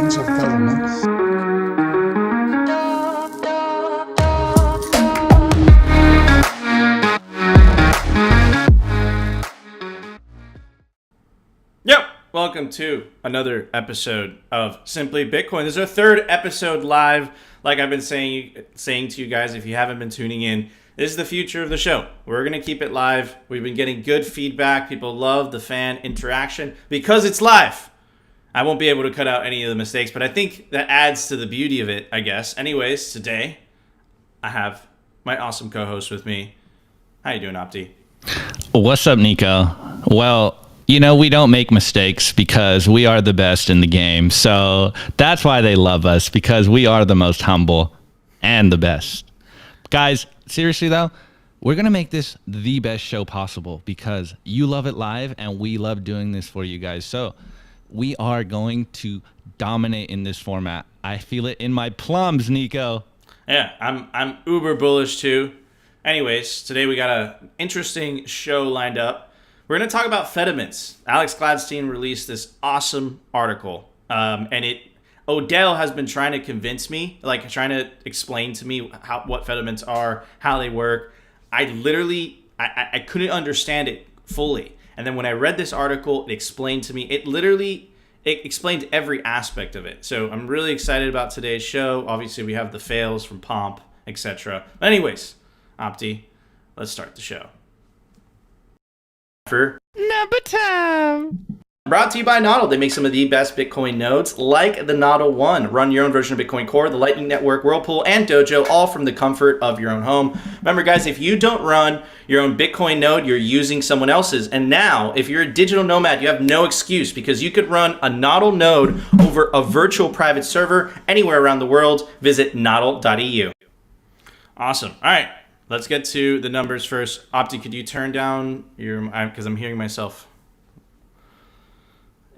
keychains of Fediments. Yep, welcome to another episode of Simply Bitcoin. This is our third episode live. Like I've been saying to you guys, if you haven't been tuning in, this is the future of the show. We're going to keep it live. We've been getting good feedback. People love the fan interaction because it's live. I won't be able to cut out any of the mistakes, but I think that adds to the beauty of it, I guess. Anyways, today I have my awesome co-host with me. How you doing, Opti? What's up, Nico? Well, you know, we don't make mistakes because we are the best in the game. So that's why they love us, because we are the most humble and the best. Guys, seriously though, we're going to make this the best show possible because you love it live and we love doing this for you guys. So we are going to dominate in this format. I feel it in my plums, Nico. Yeah, I'm uber bullish too. Anyways, today we got an interesting show lined up. We're going to talk about Fediments. Alex Gladstein released this awesome article, Odell has been trying to convince me, like trying to explain to me what Fediments are, how they work. I couldn't understand it fully. And then when I read this article, it explained to me, it explained every aspect of it. So I'm really excited about today's show. Obviously, we have the fails from Pomp, etc. But anyways, Opti, let's start the show. For Number time. Brought to you by Nodl. They make some of the best Bitcoin nodes, like the Nodl One. Run your own version of Bitcoin Core, the Lightning Network, Whirlpool, and Dojo, all from the comfort of your own home. Remember, guys, if you don't run your own Bitcoin node, you're using someone else's. And now, if you're a digital nomad, you have no excuse because you could run a Nodl node over a virtual private server anywhere around the world. Visit nodl.eu. Awesome. All right, let's get to the numbers first. Opti, could you turn down your, because I'm hearing myself.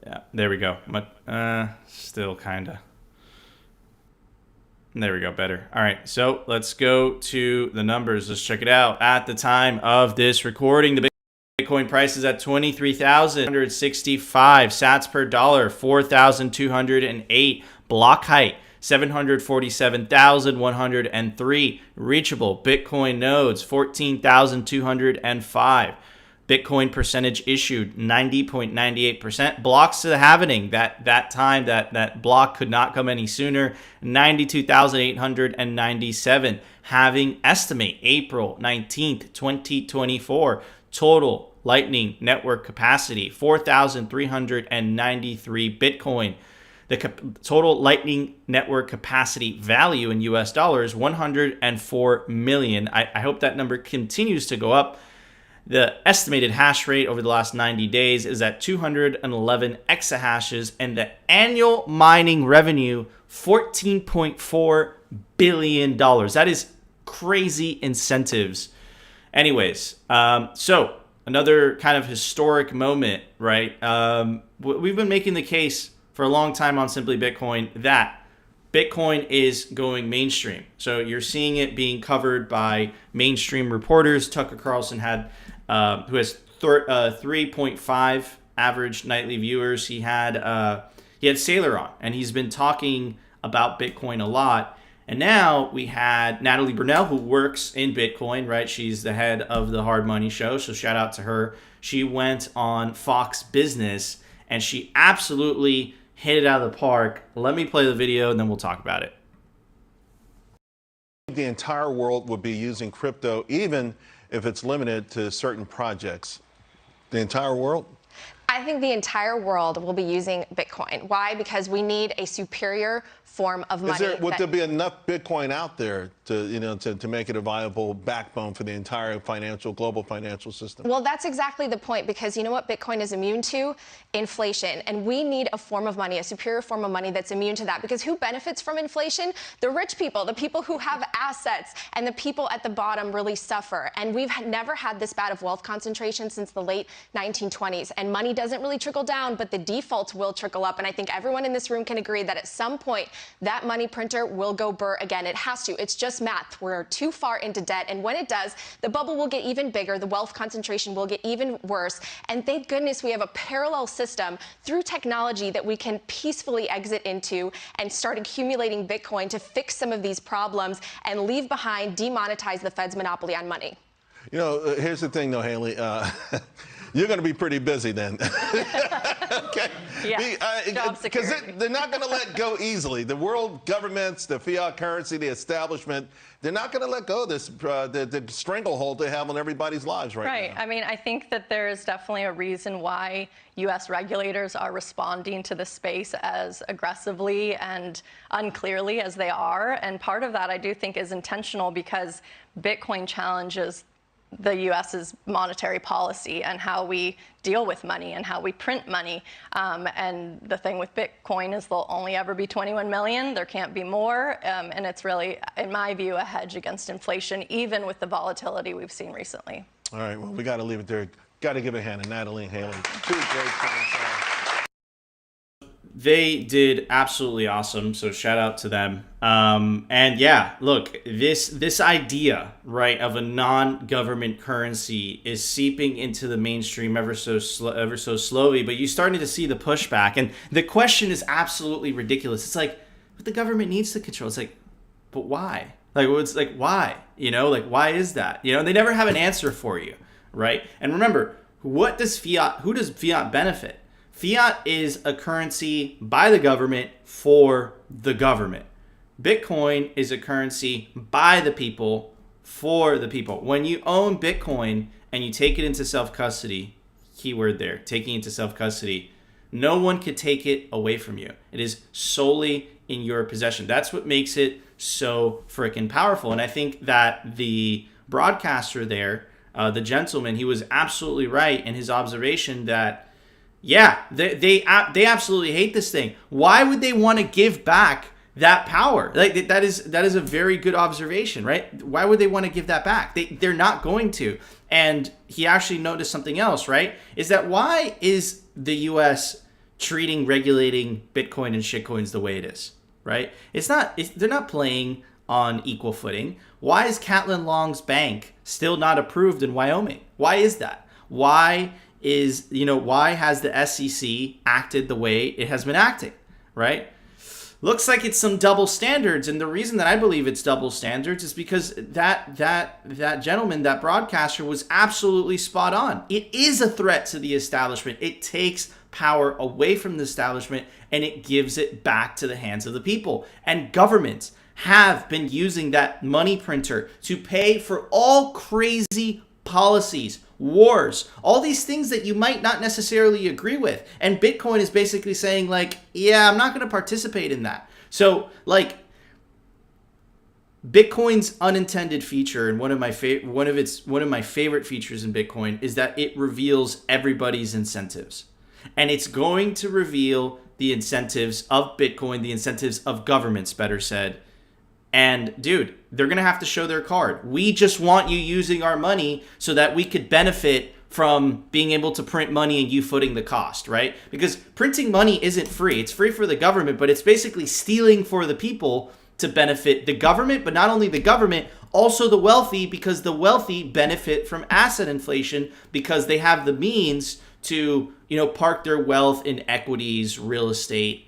Yeah, there we go. Still kind of. There we go, better. All right, so let's go to the numbers. Let's check it out. At the time of this recording, the Bitcoin price is at 23,165 sats per dollar, 4,208. Block height, 747,103. Reachable Bitcoin nodes, 14,205. Bitcoin percentage issued, 90.98%. Blocks to the halvening, that block could not come any sooner, 92,897. Halving estimate, April 19th, 2024. Total Lightning Network capacity, 4,393 Bitcoin. The total Lightning Network capacity value in US dollars, 104 million. I hope that number continues to go up. The estimated hash rate over the last 90 days is at 211 exahashes, and the annual mining revenue, $14.4 billion. That is crazy incentives. Anyways, so another kind of historic moment, right? We've been making the case for a long time on Simply Bitcoin that Bitcoin is going mainstream. So you're seeing it being covered by mainstream reporters. Tucker Carlson who has 3.5 average nightly viewers. He had Saylor on, and he's been talking about Bitcoin a lot. And now we had Natalie Brunell, who works in Bitcoin, right? She's the head of the Hard Money Show, so shout out to her. She went on Fox Business, and she absolutely hit it out of the park. Let me play the video, and then we'll talk about it. The entire world would be using crypto, even if it's limited to certain projects. The entire world? I think the entire world will be using Bitcoin. Why? Because we need a superior form of money. Would there be enough Bitcoin out there to make it a viable backbone for the entire global financial system? Well, that's exactly the point, because you know what Bitcoin is immune to? Inflation. And we need a form of money, a superior form of money that's immune to that. Because who benefits from inflation? The rich people, the people who have assets, and the people at the bottom really suffer. And we've never had this bad of wealth concentration since the late 1920s. And money doesn't really trickle down, but the default will trickle up. And I think everyone in this room can agree that at some point, that money printer will go burr again. It has to. It's just math. We're too far into debt. And when it does, the bubble will get even bigger. The wealth concentration will get even worse. And thank goodness we have a parallel system through technology that we can peacefully exit into and start accumulating Bitcoin to fix some of these problems and leave behind, demonetize the Fed's monopoly on money. You know, here's the thing, though, Haley. You're going to be pretty busy then. Okay. Yeah. Job Because security. they're not going to let go easily. The world governments, the fiat currency, the establishment, they're not going to let go of this, the stranglehold they have on everybody's lives right now. I mean, I think that there is definitely a reason why U.S. regulators are responding to the space as aggressively and unclearly as they are. And part of that, I do think, is intentional because Bitcoin challenges the U.S.'s monetary policy and how we deal with money and how we print money. And the thing with Bitcoin is there'll only ever be 21 million. There can't be more. And it's really, in my view, a hedge against inflation, even with the volatility we've seen recently. All right, well, we got to leave it there. Got to give a hand to Natalie and Haley. Two great friends. They did absolutely awesome, so shout out to them. And yeah, look, this idea, right, of a non-government currency is seeping into the mainstream ever so slowly, but you're starting to see the pushback. And the question is absolutely ridiculous. It's like, but the government needs to control. It's like, but why? Like, it's like, why? You know, like, why is that? You know, they never have an answer for you, right? And remember, who does fiat benefit? Fiat is a currency by the government for the government. Bitcoin is a currency by the people for the people. When you own Bitcoin and you take it into self-custody, keyword there, taking it into self-custody, no one could take it away from you. It is solely in your possession. That's what makes it so freaking powerful. And I think that the broadcaster there, the gentleman, he was absolutely right in his observation that yeah, they absolutely hate this thing. Why would they want to give back that power? Like that is a very good observation, right? Why would they want to give that back? They're not going to. And he actually noticed something else, right? Is that why is the U.S. regulating Bitcoin and shitcoins the way it is, right? They're not playing on equal footing. Why is Catlin Long's bank still not approved in Wyoming? Why is that? Why has the SEC acted the way it has been acting, right? Looks like it's some double standards, and the reason that I believe it's double standards is because that gentleman, that broadcaster, was absolutely spot on. It is a threat to the establishment. It takes power away from the establishment, and it gives it back to the hands of the people. And governments have been using that money printer to pay for all crazy policies, wars, all these things that you might not necessarily agree with. And Bitcoin is basically saying, like, yeah, I'm not going to participate in that. So, like, Bitcoin's unintended feature, and one of my favorite features in Bitcoin is that it reveals everybody's incentives. And it's going to reveal the incentives of Bitcoin, the incentives of governments, better said. And dude, they're going to have to show their card. We just want you using our money so that we could benefit from being able to print money and you footing the cost, right? Because printing money isn't free. It's free for the government, but it's basically stealing for the people to benefit the government, but not only the government, also the wealthy, because the wealthy benefit from asset inflation because they have the means to, park their wealth in equities, real estate,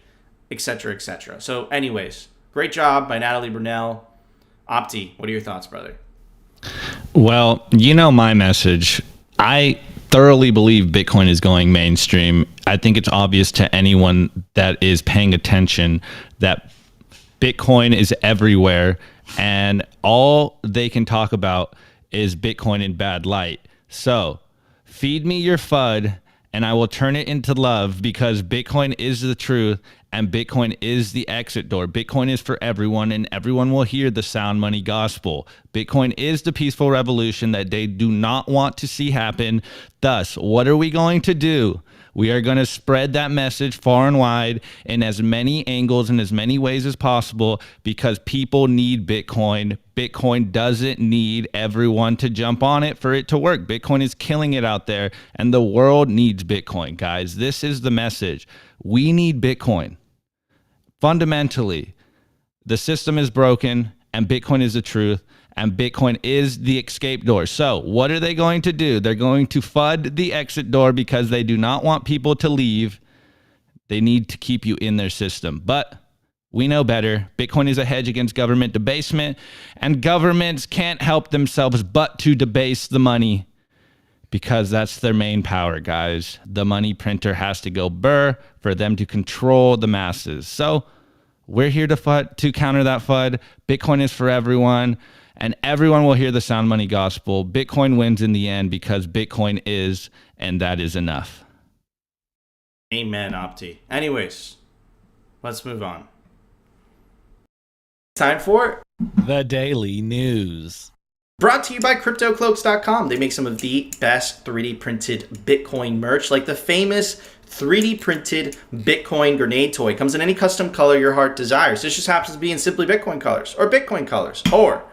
etc., etc. So anyways, great job by Natalie Brunell. Opti, what are your thoughts, brother? Well, my message. I thoroughly believe Bitcoin is going mainstream. I think it's obvious to anyone that is paying attention that Bitcoin is everywhere, and all they can talk about is Bitcoin in bad light. So feed me your FUD, and I will turn it into love, because Bitcoin is the truth. And Bitcoin is the exit door. Bitcoin is for everyone, and everyone will hear the sound money gospel. Bitcoin is the peaceful revolution that they do not want to see happen. Thus, what are we going to do? We are going to spread that message far and wide in as many angles and as many ways as possible because people need Bitcoin. Bitcoin doesn't need everyone to jump on it for it to work. Bitcoin is killing it out there, and the world needs Bitcoin, guys. This is the message. We need Bitcoin. Fundamentally, the system is broken, and Bitcoin is the truth. And Bitcoin is the escape door. So what are they going to do? They're going to FUD the exit door because they do not want people to leave. They need to keep you in their system. But we know better. Bitcoin is a hedge against government debasement, and governments can't help themselves but to debase the money because that's their main power, guys. The money printer has to go burr for them to control the masses. So we're here to counter that FUD. Bitcoin is for everyone. And everyone will hear the sound money gospel. Bitcoin wins in the end because Bitcoin is, and that is enough. Amen, Opti. Anyways, let's move on. Time for the Daily News. Brought to you by CryptoCloaks.com. They make some of the best 3D printed Bitcoin merch, like the famous 3D printed Bitcoin grenade toy. Comes in any custom color your heart desires. This just happens to be in simply Bitcoin colors, or Bitcoin colors, or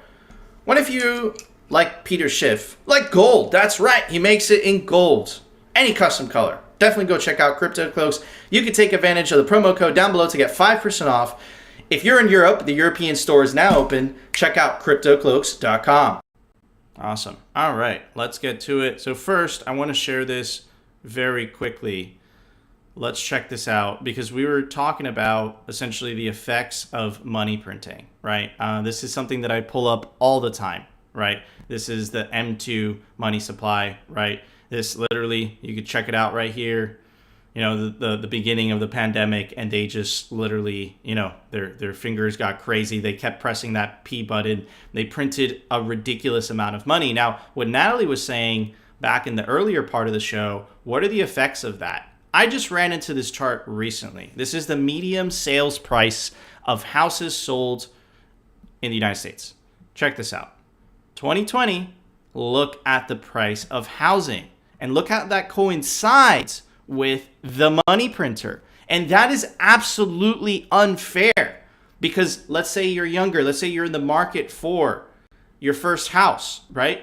what if you, like Peter Schiff, like gold? That's right, he makes it in gold. Any custom color. Definitely go check out Crypto Cloaks. You can take advantage of the promo code down below to get 5% off. If you're in Europe, the European store is now open. Check out CryptoCloaks.com. Awesome. All right, let's get to it. So first, I want to share this very quickly. Let's check this out because we were talking about essentially the effects of money printing, right? This is something that I pull up all the time, right? This is the M2 money supply, right? This literally, you could check it out right here. You know, the beginning of the pandemic, and they just literally, you know, their fingers got crazy. They kept pressing that P button. They printed a ridiculous amount of money. Now, what Natalie was saying back in the earlier part of the show, what are the effects of that? I just ran into this chart recently. This is the median sales price of houses sold in the United States. Check this out. 2020, look at the price of housing. And look how that coincides with the money printer. And that is absolutely unfair. Because let's say you're younger. Let's say you're in the market for your first house, right?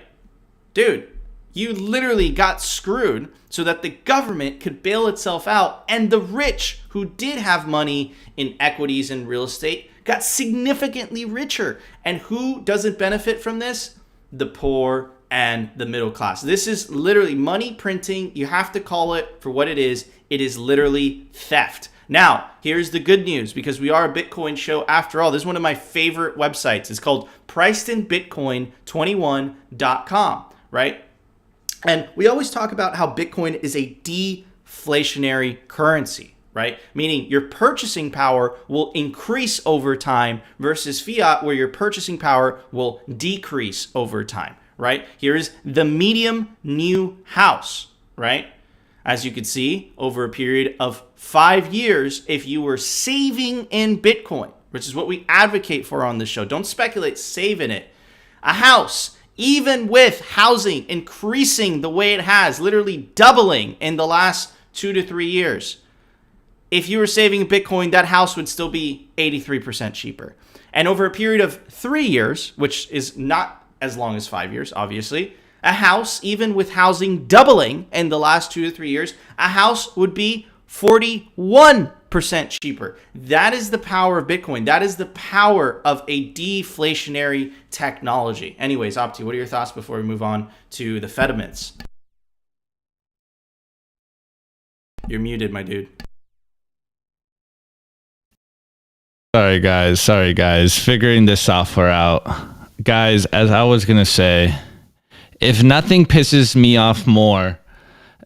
Dude, you literally got screwed so that the government could bail itself out, and the rich who did have money in equities and real estate got significantly richer. And who doesn't benefit from this? The poor and the middle class. This is literally money printing. You have to call it for what it is. It is literally theft. Now, here's the good news, because we are a Bitcoin show after all. This is one of my favorite websites. It's called pricedinbitcoin21.com, right? And we always talk about how Bitcoin is a deflationary currency, right? Meaning your purchasing power will increase over time versus fiat, where your purchasing power will decrease over time, right? Here's the medium new house, right? As you can see, over a period of 5 years, if you were saving in Bitcoin, which is what we advocate for on this show, don't speculate, save in it. A house, even with housing increasing the way it has, literally doubling in the last 2 to 3 years, if you were saving in Bitcoin, that house would still be 83% cheaper. And over a period of 3 years, which is not as long as 5 years, obviously, a house, even with housing doubling in the last 2 to 3 years, a house would be 41% cheaper. That is the power of Bitcoin. That is the power of a deflationary technology. Anyways, Opti, what are your thoughts before we move on to the Fediments? You're muted, my dude. Sorry, guys. Figuring this software out. Guys, as I was going to say, if nothing pisses me off more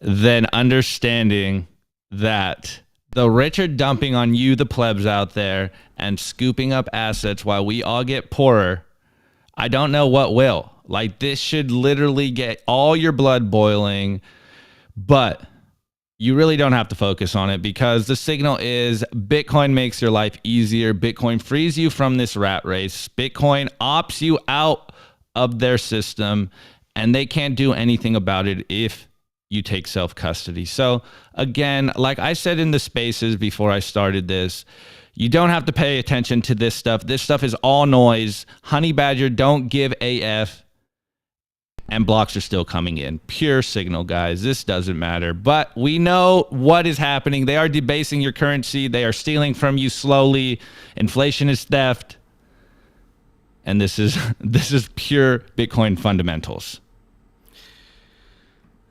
than understanding that the rich are dumping on you, the plebs out there, and scooping up assets while we all get poorer, I don't know what will. Like, this should literally get all your blood boiling, but you really don't have to focus on it, because the signal is Bitcoin makes your life easier. Bitcoin frees you from this rat race. Bitcoin opts you out of their system, and they can't do anything about it if you take self-custody. So again, like I said in the spaces before I started this, you don't have to pay attention to this stuff. This stuff is all noise. Honey Badger don't give AF, and blocks are still coming in. Pure signal, guys. This doesn't matter. But we know what is happening. They are debasing your currency. They are stealing from you slowly. Inflation is theft. And this is pure Bitcoin fundamentals.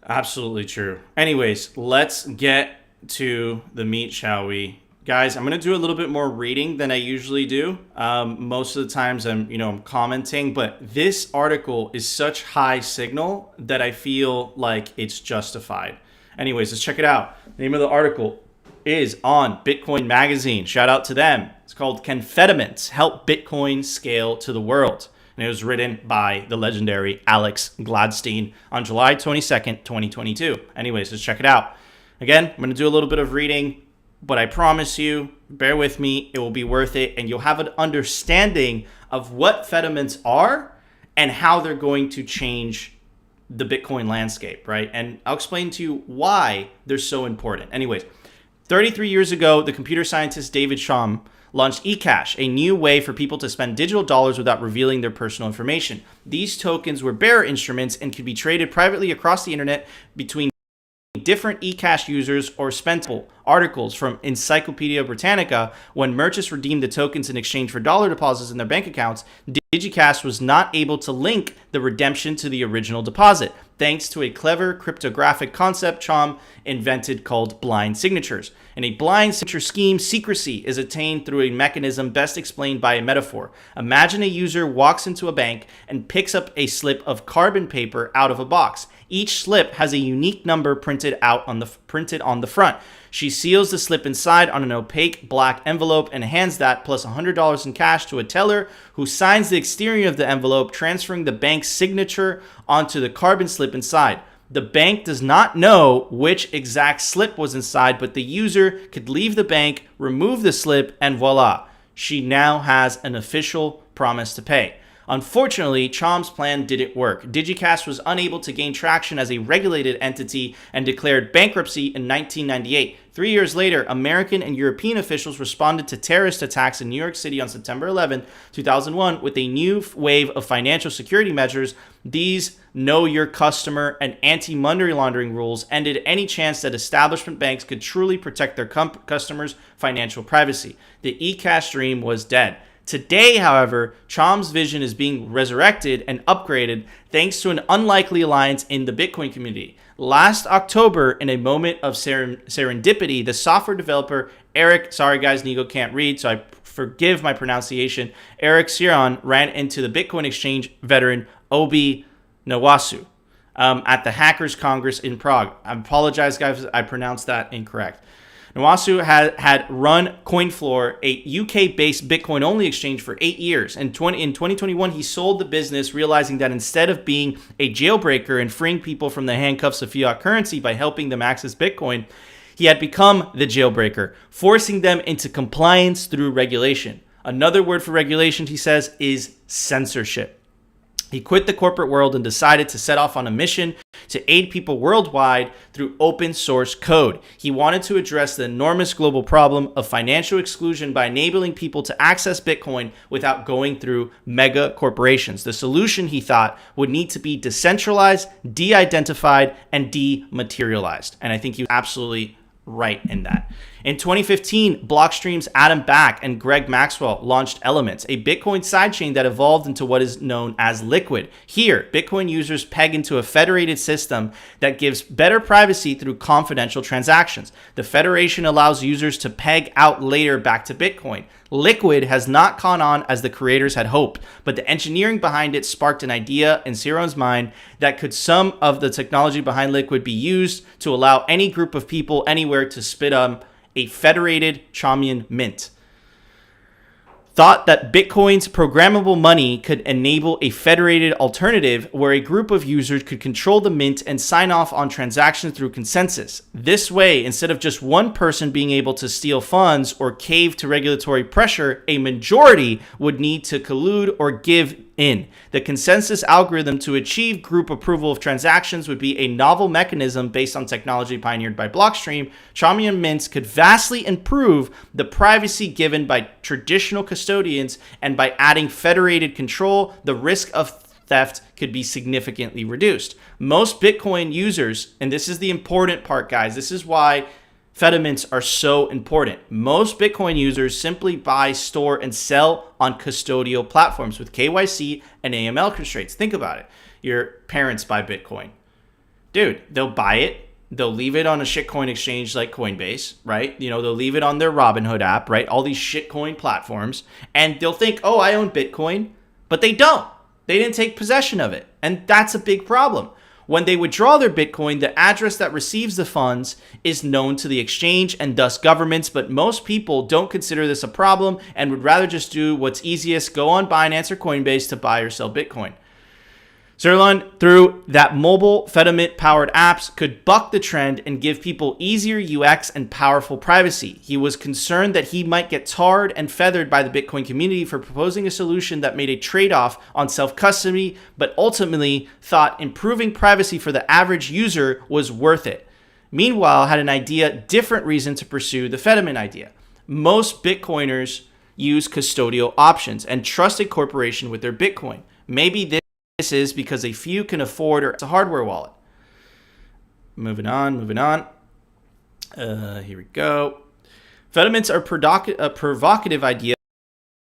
Absolutely true. Anyways, let's get to the meat, shall we? Guys, I'm going to do a little bit more reading than I usually do. Most of the times I'm commenting, but this article is such high signal that I feel like it's justified. Anyways, let's check it out. The name of the article is on Bitcoin Magazine. Shout out to them. It's called "Can Fediments Help Bitcoin Scale to the World?" And it was written by the legendary Alex Gladstein on July 22nd, 2022. Anyways, let's check it out. Again, I'm going to do a little bit of reading, but I promise you, bear with me, it will be worth it, and you'll have an understanding of what Fediments are and how they're going to change the Bitcoin landscape, right? And I'll explain to you why they're so important. Anyways, 33 years ago, the computer scientist David Chaum launched eCash, a new way for people to spend digital dollars without revealing their personal information. These tokens were bearer instruments and could be traded privately across the internet between different eCash users or spendable. Articles from Encyclopedia Britannica: when merchants redeemed the tokens in exchange for dollar deposits in their bank accounts, DigiCash was not able to link the redemption to the original deposit, thanks to a clever cryptographic concept Chaum invented called blind signatures. In a blind signature scheme, secrecy is attained through a mechanism best explained by a metaphor. Imagine a user walks into a bank and picks up a slip of carbon paper out of a box. Each slip has a unique number printed on the front. She seals the slip inside on an opaque black envelope and hands that plus $100 in cash to a teller who signs the exterior of the envelope, transferring the bank's signature onto the carbon slip inside. The bank does not know which exact slip was inside, but the user could leave the bank, remove the slip, and voila, she now has an official promise to pay. Unfortunately, Chaum's plan didn't work. DigiCash was unable to gain traction as a regulated entity and declared bankruptcy in 1998. 3 years later, American and European officials responded to terrorist attacks in New York City on September 11, 2001 with a new wave of financial security measures. These know your customer and anti-money laundering rules ended any chance that establishment banks could truly protect their customers' financial privacy. The eCash dream was dead. Today, however, Chaum's vision is being resurrected and upgraded thanks to an unlikely alliance in the Bitcoin community. Last October, in a moment of serendipity, the software developer Eric, sorry guys, Nigo can't read, so I forgive my pronunciation, Eric Siron ran into the Bitcoin exchange veteran Obi Nawasu at the Hackers Congress in Prague. I apologize, guys, I pronounced that incorrect. Nawasu had run CoinFloor, a UK-based Bitcoin-only exchange, for 8 years. In 2021, he sold the business, realizing that instead of being a jailbreaker and freeing people from the handcuffs of fiat currency by helping them access Bitcoin, he had become the jailbreaker, forcing them into compliance through regulation. Another word for regulation, he says, is censorship. He quit the corporate world and decided to set off on a mission to aid people worldwide through open source code. He wanted to address the enormous global problem of financial exclusion by enabling people to access Bitcoin without going through mega corporations. The solution, he thought, would need to be decentralized, de-identified, and dematerialized. And I think he was absolutely right in that. In 2015, Blockstream's Adam Back and Greg Maxwell launched Elements, a Bitcoin sidechain that evolved into what is known as Liquid. Here, Bitcoin users peg into a federated system that gives better privacy through confidential transactions. The federation allows users to peg out later back to Bitcoin. Liquid has not gone on as the creators had hoped, but the engineering behind it sparked an idea in Siron's mind that could some of the technology behind Liquid be used to allow any group of people anywhere to spit up a federated Chaumian mint. Thought that Bitcoin's programmable money could enable a federated alternative where a group of users could control the mint and sign off on transactions through consensus. This way, instead of just one person being able to steal funds or cave to regulatory pressure, a majority would need to collude or give in. The consensus algorithm to achieve group approval of transactions would be a novel mechanism based on technology pioneered by Blockstream. Chaumian mints could vastly improve the privacy given by traditional custodians, and by adding federated control, the risk of theft could be significantly reduced. Most Bitcoin users, and this is the important part, guys, this is why Fediments are so important. Most Bitcoin users simply buy, store, and sell on custodial platforms with KYC and AML constraints. Think about it. Your parents buy Bitcoin. Dude, they'll buy it. They'll leave it on a shitcoin exchange like Coinbase, right? You know, they'll leave it on their Robinhood app, right? All these shitcoin platforms. And they'll think, oh, I own Bitcoin. But they don't. They didn't take possession of it. And that's a big problem. When they withdraw their Bitcoin, the address that receives the funds is known to the exchange and thus governments, but most people don't consider this a problem and would rather just do what's easiest, go on Binance or Coinbase to buy or sell Bitcoin. Zerlon, through that mobile Fedimint-powered apps, could buck the trend and give people easier UX and powerful privacy. He was concerned that he might get tarred and feathered by the Bitcoin community for proposing a solution that made a trade-off on self-custody, but ultimately thought improving privacy for the average user was worth it. Meanwhile, had an different reason to pursue the Fedimint idea. Most Bitcoiners use custodial options and trust a corporation with their Bitcoin. Maybe this is because a few can afford it's a hardware wallet. Moving on. Here we go. Fediments are a provocative idea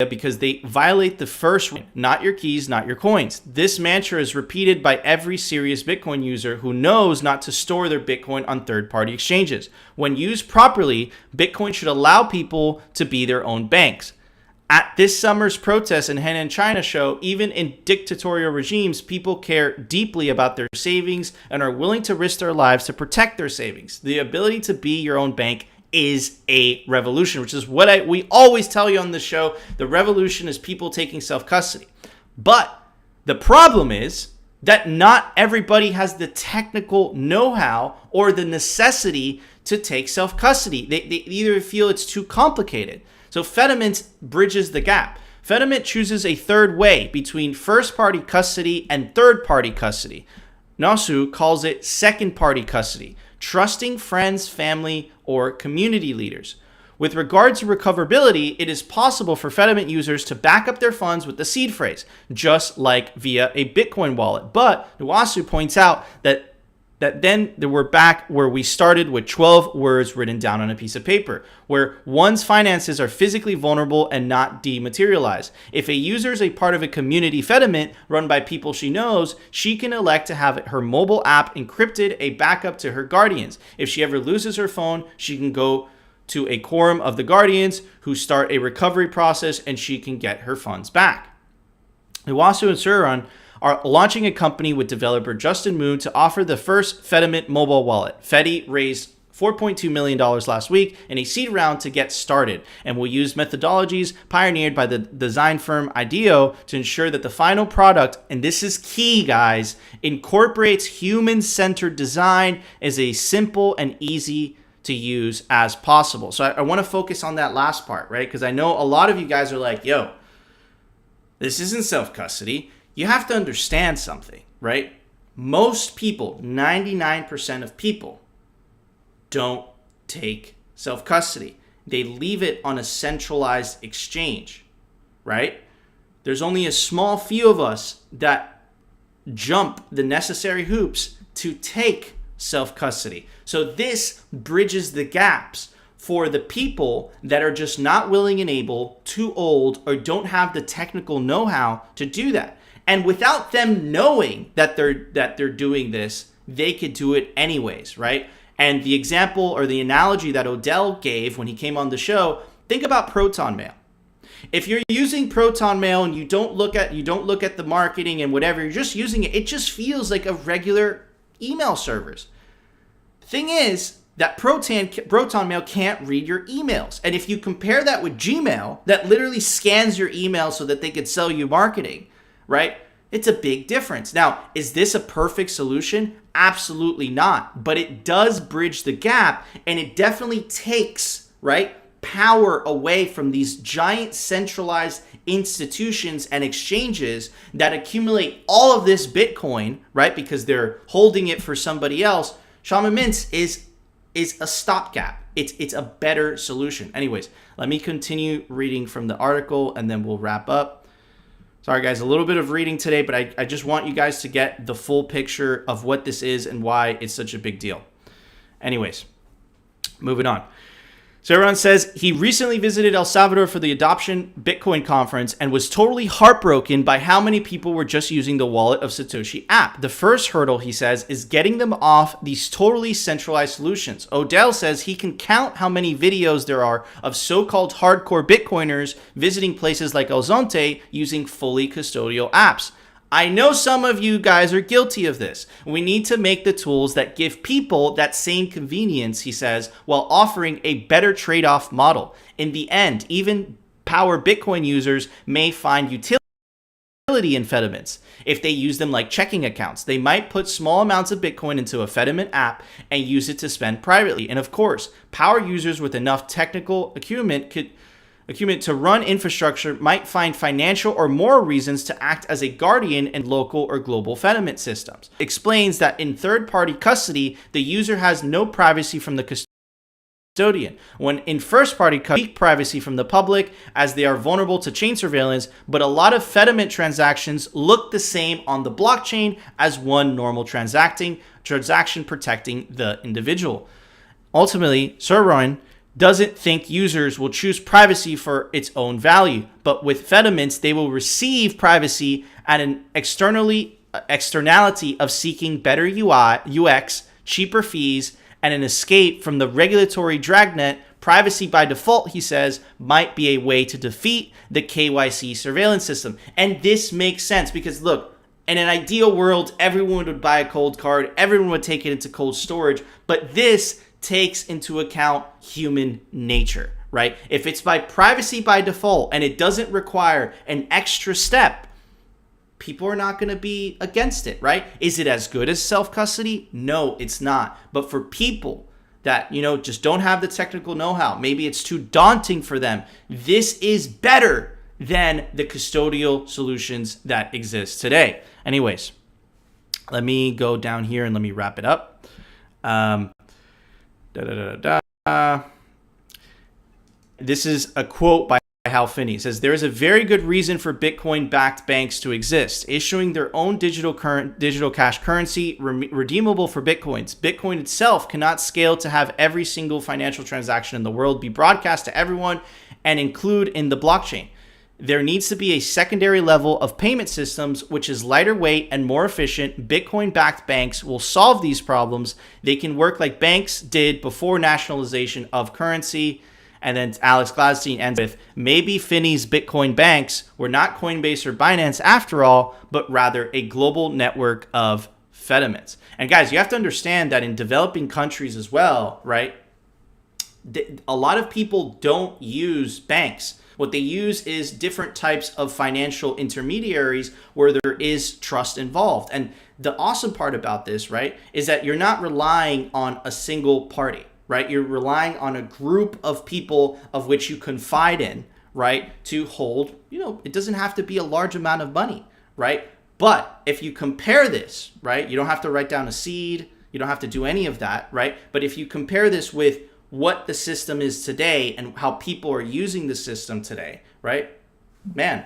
because they violate the first rule, not your keys, not your coins. This mantra is repeated by every serious Bitcoin user who knows not to store their Bitcoin on third-party exchanges. When used properly, Bitcoin should allow people to be their own banks. At this summer's protests in Henan, China show, even in dictatorial regimes, people care deeply about their savings and are willing to risk their lives to protect their savings. The ability to be your own bank is a revolution, which is what we always tell you on the show. The revolution is people taking self-custody. But the problem is that not everybody has the technical know-how or the necessity to take self-custody. They either feel it's too complicated. So Fedimint bridges the gap. Fedimint chooses a third way between first-party custody and third-party custody. Nasu calls it second-party custody, trusting friends, family, or community leaders. With regard to recoverability, it is possible for Fedimint users to back up their funds with the seed phrase, just like via a Bitcoin wallet. But Nasu points out that then we're back where we started with 12 words written down on a piece of paper, where one's finances are physically vulnerable and not dematerialized. If a user is a part of a community Fedimint run by people she knows, she can elect to have her mobile app encrypted, a backup to her guardians. If she ever loses her phone, she can go to a quorum of the guardians who start a recovery process and she can get her funds back. Iwasu and Suran are launching a company with developer Justin Moon to offer the first Fedimint mobile wallet. Fedi raised $4.2 million last week in a seed round to get started, and will use methodologies pioneered by the design firm IDEO to ensure that the final product, and this is key, guys, incorporates human-centered design as a simple and easy to use as possible. So I want to focus on that last part, right? Because I know a lot of you guys are like, yo, this isn't self-custody. You have to understand something, right? Most people, 99% of people, don't take self-custody. They leave it on a centralized exchange, right? There's only a small few of us that jump the necessary hoops to take self-custody. So this bridges the gaps for the people that are just not willing and able, too old, or don't have the technical know-how to do that. And without them knowing that they're doing this, they could do it anyways, right? And the example or the analogy that Odell gave when he came on the show, think about Proton Mail. If you're using Proton Mail and you don't look at the marketing and whatever, you're just using it, it just feels like a regular email service. Thing is that Proton Mail can't read your emails. And if you compare that with Gmail, that literally scans your email so that they could sell you marketing, right? It's a big difference. Now, is this a perfect solution? Absolutely not. But it does bridge the gap, and it definitely takes, right, power away from these giant centralized institutions and exchanges that accumulate all of this Bitcoin, right? Because they're holding it for somebody else. Shaman Mints is a stopgap. It's a better solution. Anyways, let me continue reading from the article and then we'll wrap up. Sorry guys, a little bit of reading today, but I just want you guys to get the full picture of what this is and why it's such a big deal. Anyways, moving on. So everyone says he recently visited El Salvador for the Adoption Bitcoin conference and was totally heartbroken by how many people were just using the Wallet of Satoshi app. The first hurdle, he says, is getting them off these totally centralized solutions. Odell says he can count how many videos there are of so-called hardcore Bitcoiners visiting places like El Zonte using fully custodial apps. I know some of you guys are guilty of this. We need to make the tools that give people that same convenience, he says, while offering a better trade-off model. In the end, even power Bitcoin users may find utility in Fediments if they use them like checking accounts. They might put small amounts of Bitcoin into a Fedimint app and use it to spend privately. And of course, power users with enough technical acumen to run infrastructure might find financial or moral reasons to act as a guardian in local or global Fedimint systems. Explains that in third-party custody, the user has no privacy from the custodian. When in first-party custody, privacy from the public as they are vulnerable to chain surveillance, but a lot of Fedimint transactions look the same on the blockchain as one normal transaction protecting the individual. Ultimately, Sir Rowan doesn't think users will choose privacy for its own value, but with Fediments, they will receive privacy at an externality of seeking better UI, UX, cheaper fees, and an escape from the regulatory dragnet. Privacy by default, he says, might be a way to defeat the KYC surveillance system. And this makes sense because look, in an ideal world, everyone would buy a cold card, everyone would take it into cold storage, but this takes into account human nature, right? If it's by privacy by default and it doesn't require an extra step, people are not going to be against it, right? Is it as good as self-custody? No, it's not. But for people that, just don't have the technical know-how, maybe it's too daunting for them, this is better than the custodial solutions that exist today. Anyways, let me go down here and let me wrap it up. This is a quote by Hal Finney. It says, there is a very good reason for Bitcoin-backed banks to exist, issuing their own digital cash currency redeemable for Bitcoins. Bitcoin itself cannot scale to have every single financial transaction in the world be broadcast to everyone and include in the blockchain. There needs to be a secondary level of payment systems, which is lighter weight and more efficient. Bitcoin-backed banks will solve these problems. They can work like banks did before nationalization of currency. And then Alex Gladstein ends with, maybe Finney's Bitcoin banks were not Coinbase or Binance after all, but rather a global network of Fediments. And guys, you have to understand that in developing countries as well, right? A lot of people don't use banks. What they use is different types of financial intermediaries where there is trust involved. And the awesome part about this, right, is that you're not relying on a single party, right? You're relying on a group of people of which you confide in, right, to hold, it doesn't have to be a large amount of money, right? But if you compare this, right, you don't have to write down a seed, you don't have to do any of that, right? But if you compare this with what the system is today and how people are using the system today, right? Man,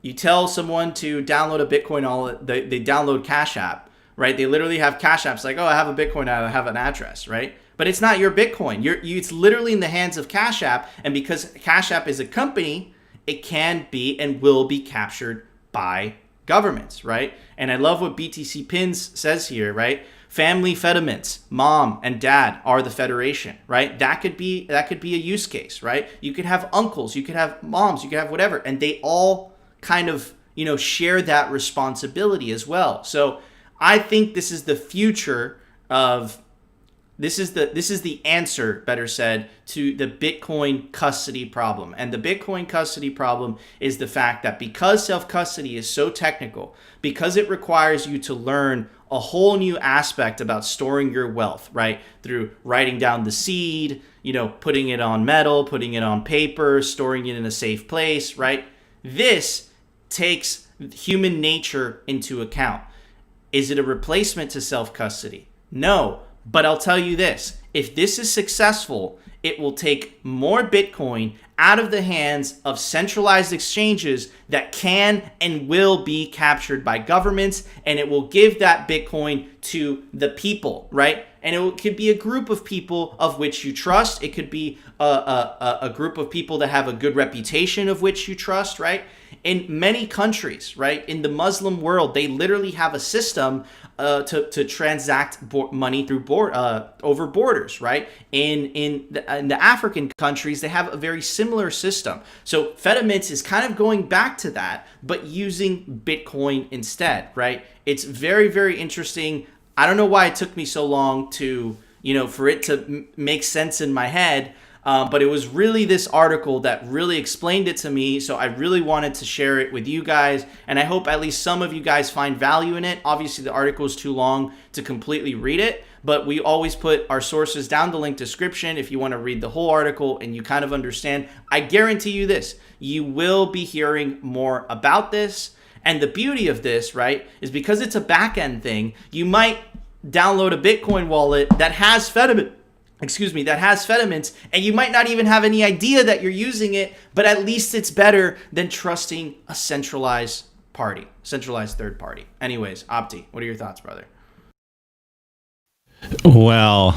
you tell someone to download a Bitcoin, they download Cash App, right? They literally have Cash Apps like, oh, I have a Bitcoin, I have an address, right? But it's not your Bitcoin. It's literally in the hands of Cash App, and because Cash App is a company, it can be and will be captured by governments, right? And I love what BTC Pins says here, right? Family Fediments, mom and dad are the federation, right? That could be a use case, right? You could have uncles, you could have moms, you could have whatever, and they all kind of, share that responsibility as well. So I think this is the future of This is the answer, better said, to the Bitcoin custody problem. And the Bitcoin custody problem is the fact that because self-custody is so technical, because it requires you to learn a whole new aspect about storing your wealth, right? Through writing down the seed, putting it on metal, putting it on paper, storing it in a safe place, right? This takes human nature into account. Is it a replacement to self-custody? No, but I'll tell you this. If this is successful, it will take more Bitcoin out of the hands of centralized exchanges that can and will be captured by governments, and it will give that Bitcoin to the people, right? And it could be a group of people of which you trust. It could be a group of people that have a good reputation of which you trust, right? In many countries, right, in the Muslim world, they literally have a system to transact money through over borders, right? In the African countries, they have a very similar system. So Fediments is kind of going back to that, but using Bitcoin instead, right? It's very, very interesting. I don't know why it took me so long to, for it to make sense in my head. But it was really this article that really explained it to me. So I really wanted to share it with you guys. And I hope at least some of you guys find value in it. Obviously, the article is too long to completely read it. But we always put our sources down the link description if you want to read the whole article and you kind of understand. I guarantee you this. You will be hearing more about this. And the beauty of this, right, is because it's a back-end thing, you might download a Bitcoin wallet that has Fediments, and you might not even have any idea that you're using it, but at least it's better than trusting a centralized third party. Anyways, Opti, what are your thoughts, brother? Well,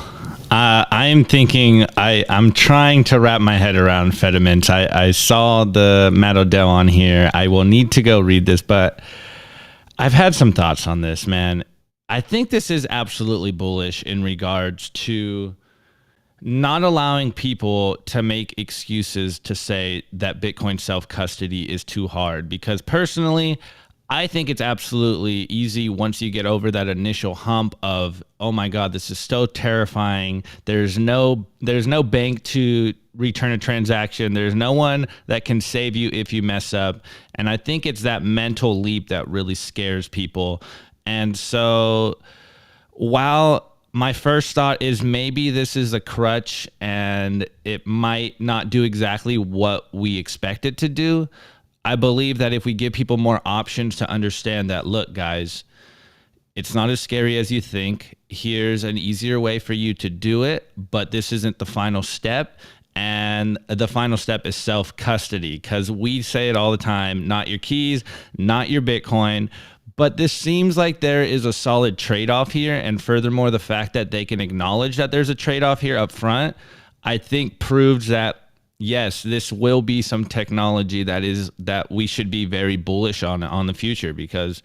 I'm thinking, I'm trying to wrap my head around Fediments. I saw the Matt Odell on here. I will need to go read this, but I've had some thoughts on this, man. I think this is absolutely bullish in regards to not allowing people to make excuses to say that Bitcoin self-custody is too hard, because personally, I think it's absolutely easy once you get over that initial hump of, oh my God, this is so terrifying. There's no bank to return a transaction. There's no one that can save you if you mess up. And I think it's that mental leap that really scares people. And so while my first thought is maybe this is a crutch and it might not do exactly what we expect it to do, I believe that if we give people more options to understand that, look, guys, it's not as scary as you think. Here's an easier way for you to do it, but this isn't the final step. And the final step is self-custody, because we say it all the time, not your keys, not your Bitcoin. But this seems like there is a solid trade-off here. And furthermore, the fact that they can acknowledge that there's a trade-off here up front, I think proves that, yes, this will be some technology that we should be very bullish on the future, because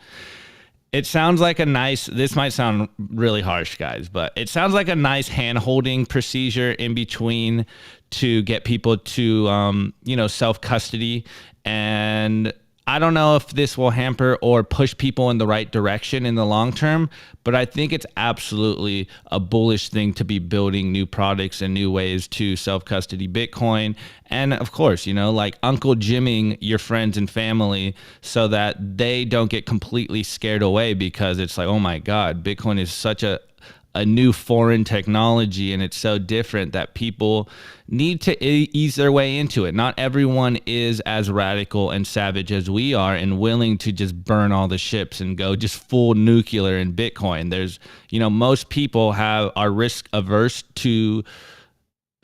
it sounds like this might sound really harsh, guys, but it sounds like a nice hand-holding procedure in between to get people to, self-custody. And I don't know if this will hamper or push people in the right direction in the long term, but I think it's absolutely a bullish thing to be building new products and new ways to self-custody Bitcoin. And of course, like Uncle Jimming your friends and family so that they don't get completely scared away, because it's like, oh my God, Bitcoin is such a new foreign technology and it's so different that people need to ease their way into it. Not everyone is as radical and savage as we are and willing to just burn all the ships and go just full nuclear in Bitcoin. There's, most people are risk averse to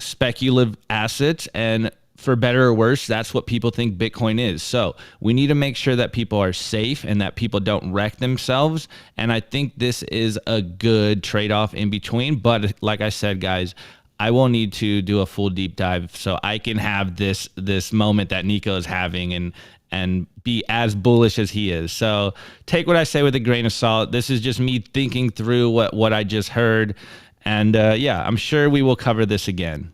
speculative assets, and for better or worse, that's what people think Bitcoin is. So we need to make sure that people are safe and that people don't wreck themselves. And I think this is a good trade-off in between. But like I said, guys, I will need to do a full deep dive so I can have this moment that Nico is having and be as bullish as he is. So take what I say with a grain of salt. This is just me thinking through what I just heard. And I'm sure we will cover this again.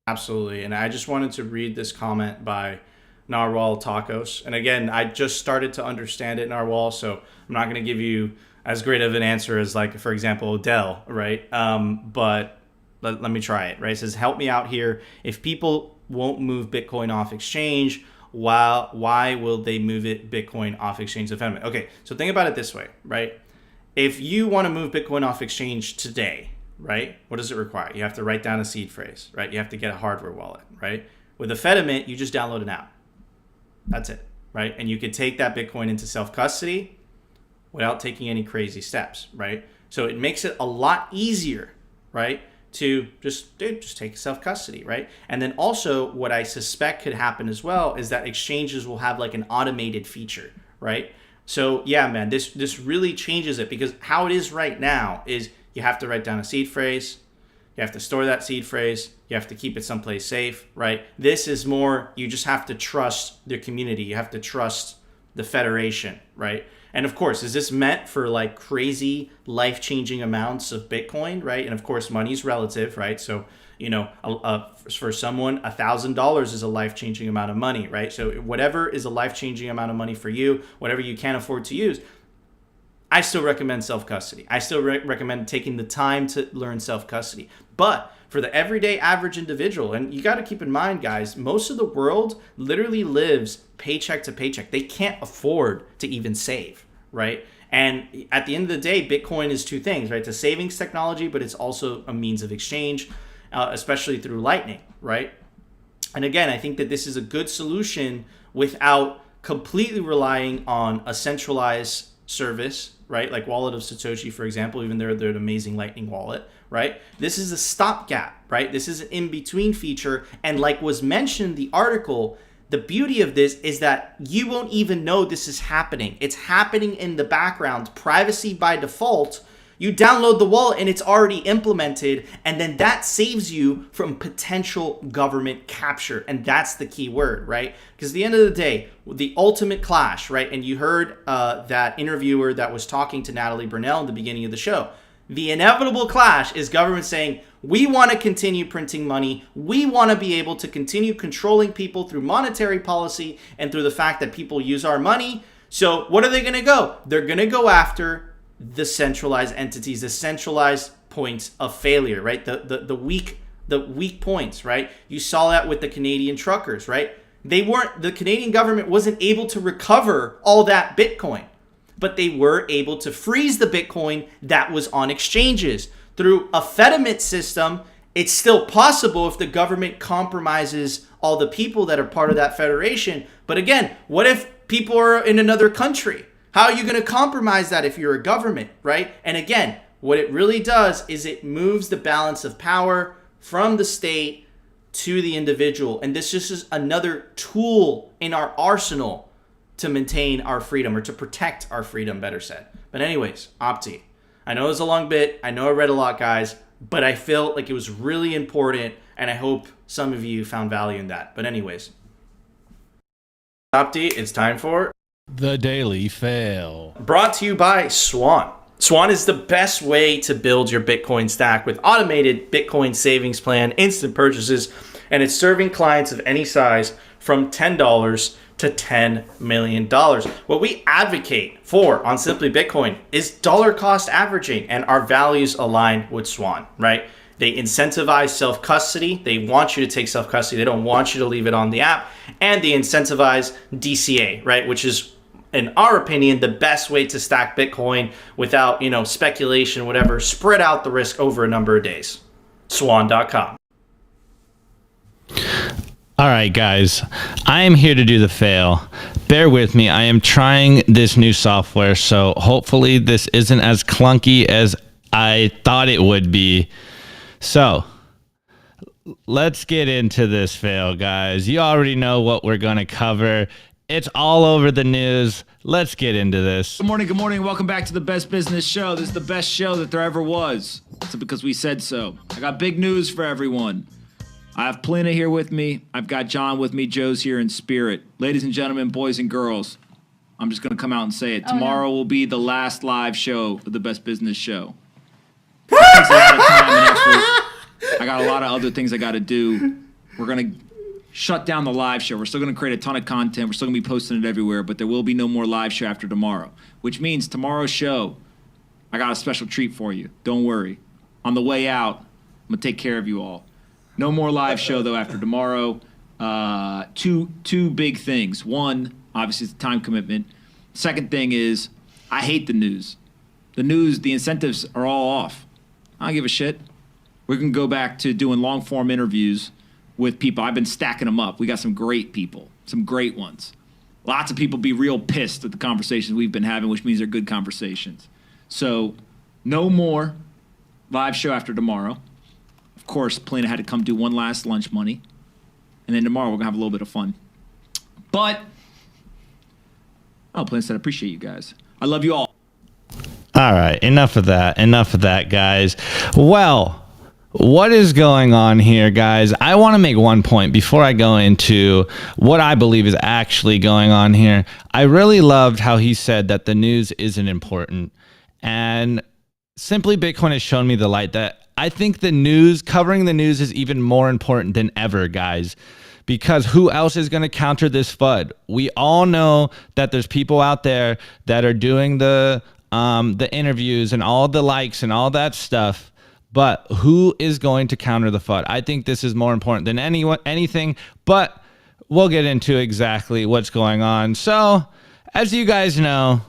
Absolutely. And I just wanted to read this comment by Narwhal Tacos. And again, I just started to understand it, Narwhal, so I'm not going to give you as great of an answer as, like, for example, Odell, right? But let me try it, right? It says, help me out here. If people won't move Bitcoin off exchange, why will they move it Bitcoin off exchange to Fedimint? Okay, so think about it this way, right? If you want to move Bitcoin off exchange today, right, what does it require? You have to write down a seed phrase, right? You have to get a hardware wallet, right? With a Fedimint, you just download an app. That's it, right? And you can take that Bitcoin into self-custody without taking any crazy steps, right? So it makes it a lot easier, right, to just take self-custody, right? And then also what I suspect could happen as well is that exchanges will have like an automated feature, right? So yeah, man, this really changes it, because how it is right now is you have to write down a seed phrase, you have to store that seed phrase, you have to keep it someplace safe, right? This is more, you just have to trust the community, you have to trust the federation, right? And of course, is this meant for like crazy life-changing amounts of Bitcoin, right? And of course, money is relative, right? So, you know, for someone, $1,000 is a life-changing amount of money, right? So whatever is a life-changing amount of money for you, whatever you can afford to use, I still recommend self-custody. I still recommend taking the time to learn self-custody. But for the everyday average individual, and you got to keep in mind, guys, most of the world literally lives paycheck to paycheck. They can't afford to even save, right? And at the end of the day, Bitcoin is two things, right? It's a savings technology, but it's also a means of exchange, especially through Lightning, right? And again, I think that this is a good solution without completely relying on a centralized service, right? Like Wallet of Satoshi, for example, even though they're an amazing Lightning wallet, right? This is a stopgap, right? This is an in-between feature. And like was mentioned in the article, the beauty of this is that you won't even know this is happening. It's happening in the background, privacy by default. You download the wallet and it's already implemented, and then that saves you from potential government capture. And that's the key word, right? Because at the end of the day, the ultimate clash, right? And you heard that interviewer that was talking to Natalie Brunell in the beginning of the show. The inevitable clash is government saying, we want to continue printing money. We want to be able to continue controlling people through monetary policy and through the fact that people use our money. So what are they going to go? They're going to go after the centralized entities, the centralized points of failure, right? The weak points, right? You saw that with the Canadian truckers, right? The Canadian government wasn't able to recover all that Bitcoin, but they were able to freeze the Bitcoin that was on exchanges. Through a Fedimint system, it's still possible if the government compromises all the people that are part of that federation. But again, what if people are in another country? How are you going to compromise that if you're a government, right? And again, what it really does is it moves the balance of power from the state to the individual. And this just is another tool in our arsenal to maintain our freedom, or to protect our freedom, better said. But anyways, Opti. I know it was a long bit. I know I read a lot, guys, but I felt like it was really important, and I hope some of you found value in that. But anyways, Opti, it's time for The Daily Fail. Brought to you by Swan. Swan is the best way to build your Bitcoin stack with automated Bitcoin savings plan, instant purchases, and it's serving clients of any size from $10 to $10 million. What we advocate for on Simply Bitcoin is dollar cost averaging, and our values align with Swan, right? They incentivize self-custody. They want you to take self-custody. They don't want you to leave it on the app. And they incentivize DCA, right? Which is, in our opinion, the best way to stack Bitcoin without, speculation, whatever. Spread out the risk over a number of days. Swan.com. All right, guys, I am here to do the fail. Bear with me. I am trying this new software, so hopefully this isn't as clunky as I thought it would be. So let's get into this fail, guys. You already know what we're going to cover. It's all over the news. Let's get into this. Good morning, good morning. Welcome back to the Best Business Show. This is the best show that there ever was. It's because we said so. I got big news for everyone. I have Plina here with me. I've got John with me. Joe's here in spirit. Ladies and gentlemen, boys and girls, I'm just going to come out and say it. Tomorrow will be the last live show of the Best Business Show. It takes a lot of time and effort. I got a lot of other things I got to do. We're going to shut down the live show. We're still going to create a ton of content. We're still going to be posting it everywhere, but there will be no more live show after tomorrow, which means tomorrow's show, I got a special treat for you. Don't worry. On the way out, I'm going to take care of you all. No more live show, though, after tomorrow. two big things. One, obviously, it's the time commitment. Second thing is, I hate the news. The news, the incentives are all off. I don't give a shit. We're going to go back to doing long-form interviews with people. I've been stacking them up. We got some great people, some great ones. Lots of people be real pissed at the conversations we've been having, which means they're good conversations. So no more live show after tomorrow. Of course, Plena had to come do one last lunch money. And then tomorrow we're going to have a little bit of fun. But, Plena said, I appreciate you guys. I love you all. All right, enough of that, guys. Well, what is going on here, guys? I want to make one point before I go into what I believe is actually going on here. I really loved how he said that the news isn't important. And Simply Bitcoin has shown me the light that I think the news, covering the news, is even more important than ever, guys. Because who else is going to counter this FUD? We all know that there's people out there that are doing the interviews and all the likes and all that stuff. But who is going to counter the FUD? I think this is more important than anything. But we'll get into exactly what's going on. So, as you guys know,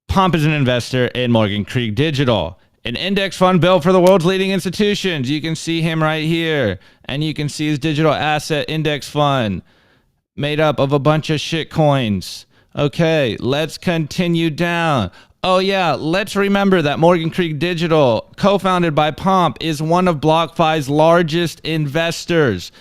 Pomp is an investor in Morgan Creek Digital, an index fund built for the world's leading institutions. You can see him right here. And you can see his digital asset index fund made up of a bunch of shit coins. Okay, let's continue down. Oh yeah, let's remember that Morgan Creek Digital, co-founded by Pomp, is one of BlockFi's largest investors.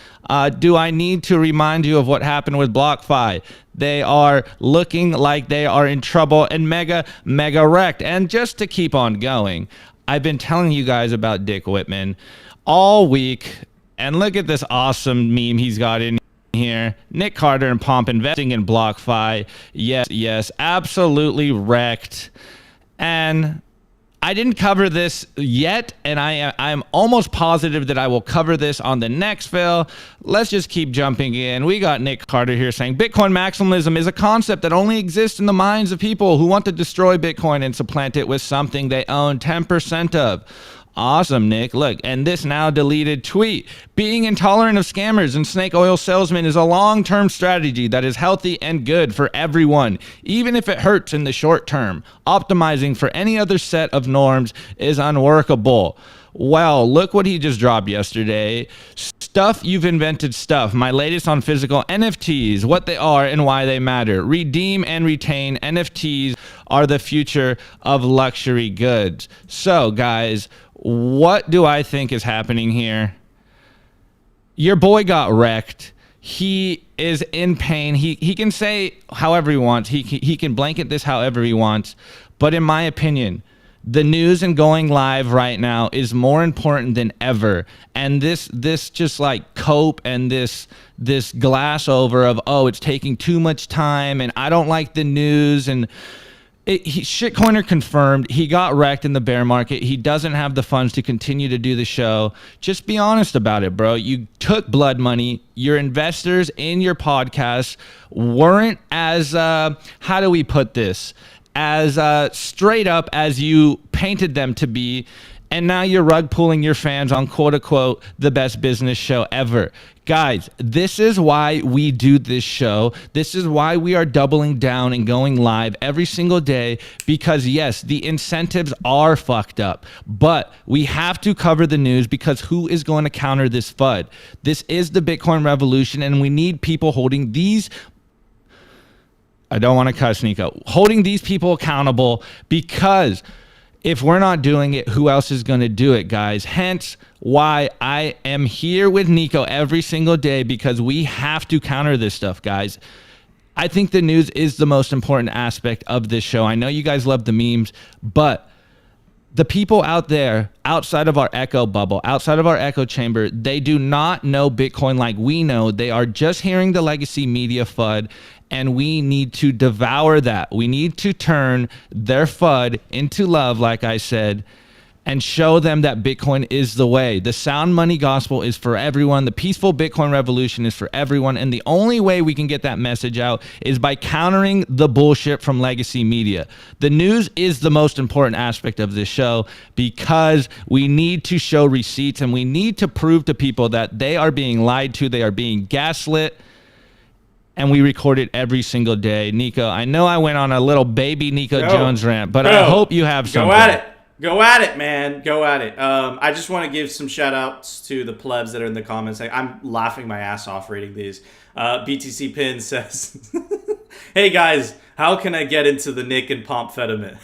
Do I need to remind you of what happened with BlockFi? They are looking like they are in trouble and mega wrecked. And just to keep on going, I've been telling you guys about Dick Whitman all week. And look at this awesome meme he's got in here. Nick Carter and Pomp investing in BlockFi. Yes, absolutely wrecked. And I didn't cover this yet, and I'm almost positive that I will cover this on the next fail. Let's just keep jumping in. We got Nick Carter here saying Bitcoin maximalism is a concept that only exists in the minds of people who want to destroy Bitcoin and supplant it with something they own 10% of. Awesome, Nick. Look, and this now deleted tweet. Being intolerant of scammers and snake oil salesmen is a long-term strategy that is healthy and good for everyone, even if it hurts in the short term. Optimizing for any other set of norms is unworkable. Well, look what he just dropped yesterday. Stuff You've Invented Stuff. My latest on physical NFTs, what they are and why they matter. Redeem and retain. NFTs are the future of luxury goods. So, guys, what do I think is happening here? Your boy got wrecked. He is in pain. He can say however he wants. He can blanket this however he wants. But in my opinion, the news and going live right now is more important than ever. And this just like cope and this glass over of, oh, it's taking too much time and I don't like the news and shitcoiner confirmed. He got wrecked in the bear market. He doesn't have the funds to continue to do the show. Just be honest about it, bro. You took blood money. Your investors in your podcast weren't as, how do we put this? As straight up as you painted them to be. And now you're rug pulling your fans on quote unquote the best business show ever. Guys, this is why we do this show. This is why we are doubling down and going live every single day, because yes, the incentives are fucked up, but we have to cover the news because who is going to counter this FUD? This is the Bitcoin revolution and we need people holding these, I don't want to cuss, Nico, holding these people accountable, because if we're not doing it, who else is going to do it, guys? Hence why I am here with Nico every single day, because we have to counter this stuff, guys. I think the news is the most important aspect of this show. I know you guys love the memes, but the people out there, outside of our echo bubble, outside of our echo chamber, they do not know Bitcoin like we know. They are just hearing the legacy media FUD, and we need to devour that. We need to turn their FUD into love, like I said, and show them that Bitcoin is the way. The sound money gospel is for everyone. The peaceful Bitcoin revolution is for everyone. And the only way we can get that message out is by countering the bullshit from legacy media. The news is the most important aspect of this show because we need to show receipts and we need to prove to people that they are being lied to, they are being gaslit. And we record it every single day. Nico, I know I went on a little baby Nico Jones rant, but I hope you have something. Go at it. Go at it, man. Go at it. I just want to give some shout outs to the plebs that are in the comments. I'm laughing my ass off reading these. BTC Pin says, hey guys, how can I get into the Nick and Pomp Fediment?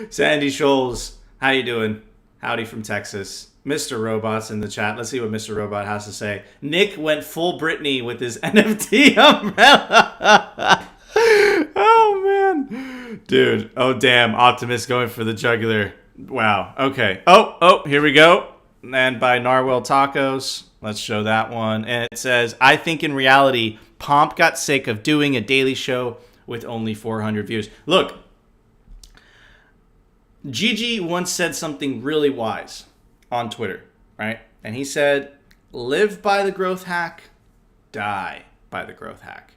Sandy Scholes, how you doing? Howdy from Texas. Mr. Robot's in the chat. Let's see what Mr. Robot has to say. Nick went full Britney with his NFT umbrella. Oh, man. Dude. Oh, damn. Optimus going for the jugular. Wow. Okay. Oh, here we go. And by Narwhal Tacos. Let's show that one. And it says, I think in reality, Pomp got sick of doing a daily show with only 400 views. Look, Gigi once said something really wise on Twitter, right? And he said, live by the growth hack, die by the growth hack.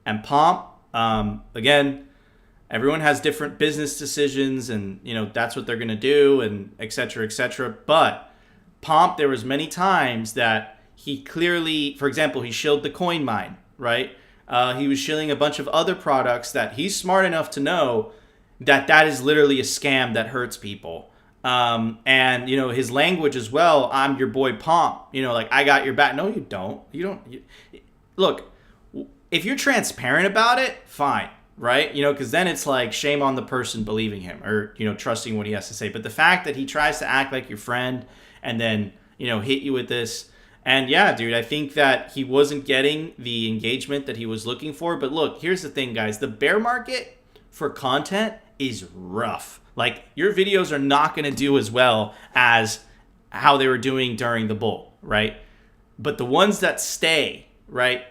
And Pomp, again, everyone has different business decisions and, you know, that's what they're going to do and et cetera, et cetera. But Pomp, there was many times that he clearly, for example, he shilled the coin mine, right? He was shilling a bunch of other products that he's smart enough to know that is literally a scam that hurts people. And, you know, his language as well, I'm your boy Pomp, you know, like, I got your back. No, you don't. Look, if you're transparent about it, fine, right? You know, because then it's like shame on the person believing him or, you know, trusting what he has to say. But the fact that he tries to act like your friend and then, you know, hit you with this. And yeah, dude, I think that he wasn't getting the engagement that he was looking for. But look, here's the thing, guys. The bear market for content is rough. Like, your videos are not going to do as well as how they were doing during the bull, right? But the ones that stay, right,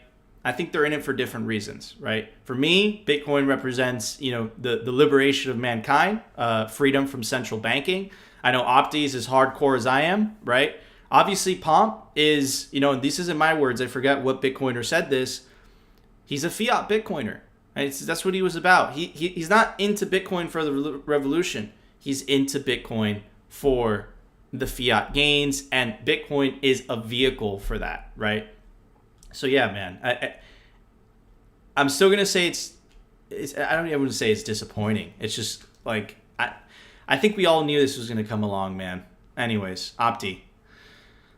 I think they're in it for different reasons, right? For me, Bitcoin represents, you know, the liberation of mankind, freedom from central banking. I know Opti is as hardcore as I am, right? Obviously, Pomp is, you know, and this isn't my words. I forget what Bitcoiner said this. He's a fiat Bitcoiner. Right? That's what he was about. He's not into Bitcoin for the revolution. He's into Bitcoin for the fiat gains, and Bitcoin is a vehicle for that, right? So yeah, man, I'm still gonna say it's I don't even want to say it's disappointing. It's just like I think we all knew this was gonna come along, man. Anyways, Opti,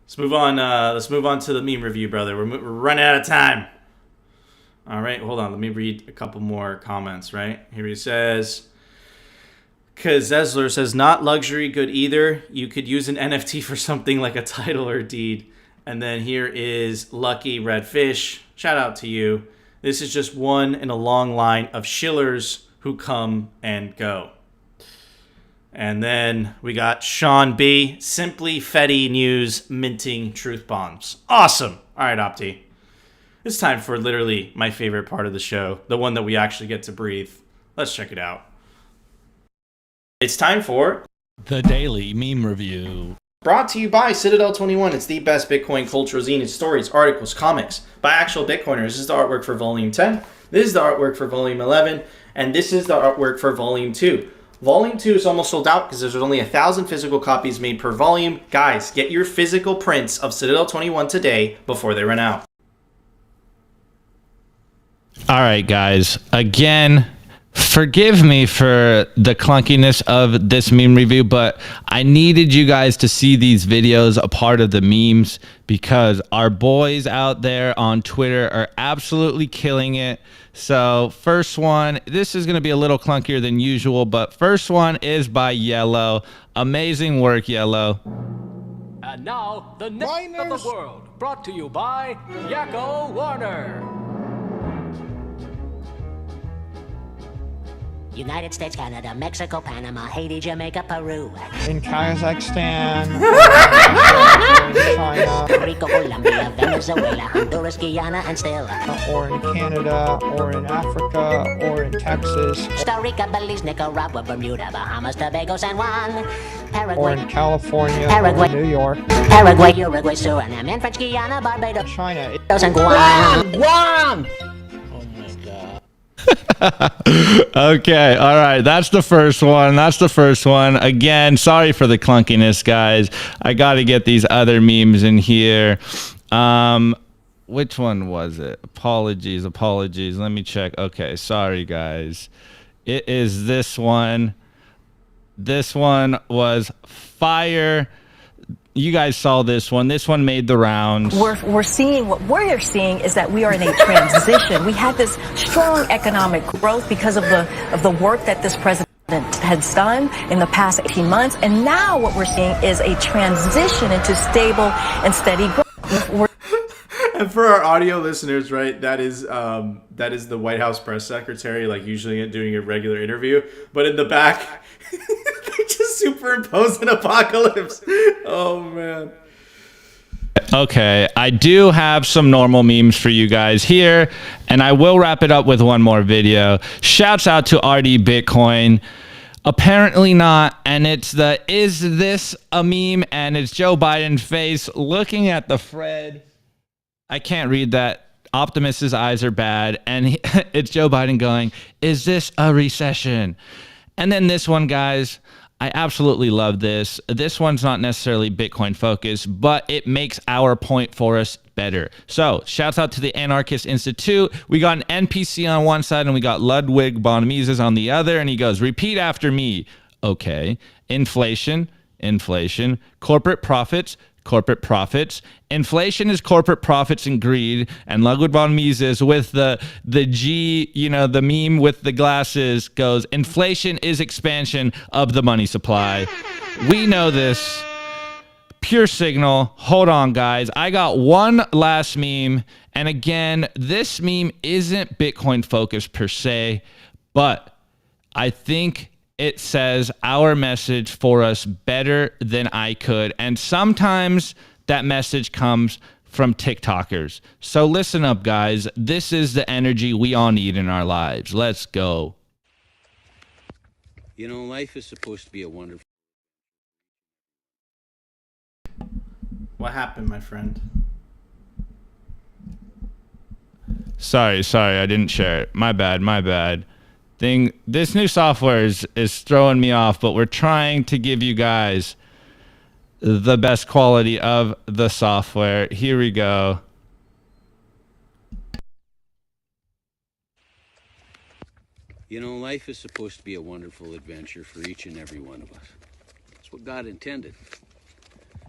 let's move on. Let's move on to the meme review, brother. We're running out of time. All right, hold on. Let me read a couple more comments, right? Here he says, Kazesler says, not luxury good either. You could use an NFT for something like a title or deed. And then here is Lucky Redfish. Shout out to you. This is just one in a long line of shillers who come and go. And then we got Sean B. Simply Fedi News minting truth bombs. Awesome. All right, Opti. It's time for literally my favorite part of the show, the one that we actually get to breathe. Let's check it out. It's time for the Daily Meme Review. Brought to you by Citadel21. It's the best Bitcoin cultural zine. It's stories, articles, comics by actual Bitcoiners. This is the artwork for Volume 10. This is the artwork for Volume 11. And this is the artwork for Volume 2. Volume 2 is almost sold out because there's only 1,000 physical copies made per volume. Guys, get your physical prints of Citadel21 today before they run out. All right, guys. Again, forgive me for the clunkiness of this meme review, but I needed you guys to see these videos, a part of the memes, because our boys out there on Twitter are absolutely killing it. So first one, this is going to be a little clunkier than usual, but first one is by Yellow. Amazing work, Yellow. And now, the next of the world, brought to you by Yakko Warner. United States, Canada, Mexico, Panama, Haiti, Jamaica, Peru. In Kazakhstan, China, Puerto Rico, Colombia, Venezuela, Honduras, Guyana, and still. or in Canada, or in Africa, or in Texas, Costa Rica, Belize, Nicaragua, Bermuda, Bahamas, Tobago, San Juan, Paraguay, or in California, Paraguay. or New York, Paraguay, Uruguay, Suriname, and French Guiana, Barbados, China. and Guam. Guam! Okay, all right. That's the first one. Again, sorry for the clunkiness, guys. I got to get these other memes in here. Which one was it? Apologies. Let me check. Okay, sorry, guys. It is this one. This one was fire. You guys saw this one. This one made the rounds. We're seeing, what we're seeing is that we are in a transition. We had this strong economic growth because of the work that this president has done in the past 18 months. And now what we're seeing is a transition into stable and steady growth. And for our audio listeners, right, that is the White House press secretary, like usually doing a regular interview. But in the back, they just superimpose an apocalypse. Oh, man. Okay, I do have some normal memes for you guys here, and I will wrap it up with one more video. Shouts out to RD Bitcoin. Apparently not, and it's the "is this a meme?" and it's Joe Biden's face looking at the Fred. I can't read that. Optimus's eyes are bad, and it's Joe Biden going, "Is this a recession?" And then this one, guys, I absolutely love this. This one's not necessarily Bitcoin focused, but it makes our point for us better. So shouts out to the Anarchist Institute. We got an NPC on one side and we got Ludwig von Mises on the other. And he goes, repeat after me. Okay. Inflation, corporate profits, inflation is corporate profits and greed. And Ludwig von Mises with the G, the meme with the glasses goes, inflation is expansion of the money supply. We know this. Pure signal. Hold on, guys. I got one last meme. And again, this meme isn't Bitcoin focused per se, but I think it says our message for us better than I could. And sometimes that message comes from TikTokers. So listen up, guys. This is the energy we all need in our lives. Let's go. Life is supposed to be a wonderful... What happened, my friend? Sorry, I didn't share it. My bad. This new software is throwing me off, but we're trying to give you guys the best quality of the software. Here we go. Life is supposed to be a wonderful adventure for each and every one of us. That's what God intended.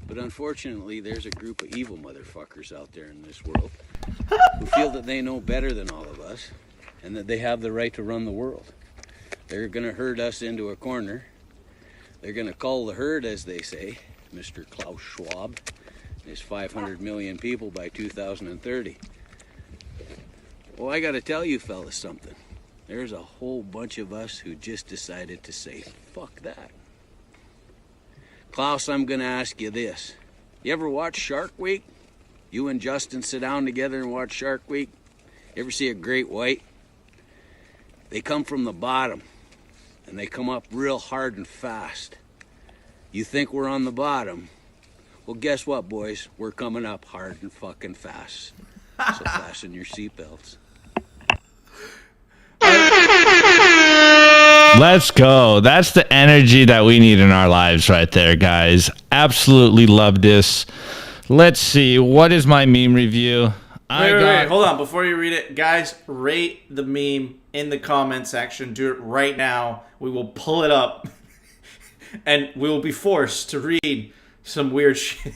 But unfortunately, there's a group of evil motherfuckers out there in this world who feel that they know better than all of us and that they have the right to run the world. They're going to herd us into a corner. They're going to cull the herd, as they say, Mr. Klaus Schwab, and his 500 million people by 2030. Well, I got to tell you fellas something. There's a whole bunch of us who just decided to say, fuck that. Klaus, I'm going to ask you this. You ever watch Shark Week? You and Justin sit down together and watch Shark Week? You ever see a great white? They come from the bottom, and they come up real hard and fast. You think we're on the bottom? Well, guess what, boys? We're coming up hard and fucking fast. So fasten your seatbelts. Let's go. That's the energy that we need in our lives right there, guys. Absolutely love this. Let's see. What is my meme review? Wait, hold on. Before you read it, guys, rate the meme in the comment section. Do it right now. We will pull it up, and we will be forced to read some weird shit.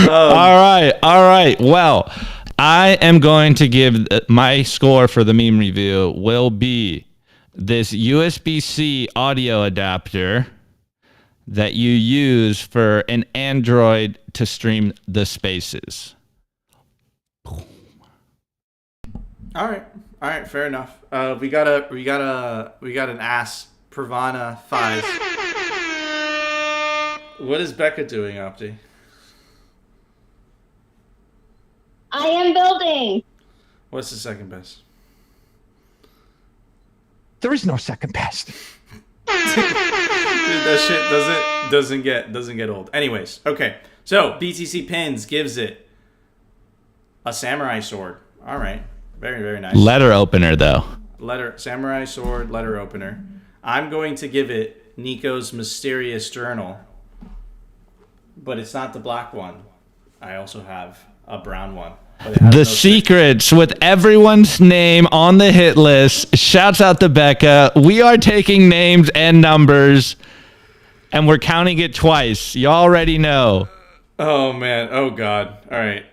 All right. Well, I am going to give my score for the meme review will be this USB-C audio adapter that you use for an Android to stream the Spaces. All right. All right, fair enough. We got an ass Pravana 5. What is Becca doing, Opti? I am building. What's the second best? There is no second best. Dude, that shit doesn't get old. Anyways, okay. So BTC Pins gives it a samurai sword. All right, very, very nice. Letter opener though. Samurai sword letter opener. I'm going to give it Nico's mysterious journal, but it's not the black one. I also have a brown one. The secrets with everyone's name on the hit list. Shouts out to Becca. We are taking names and numbers, and we're counting it twice. You already know. Oh, man. Oh, God. All right.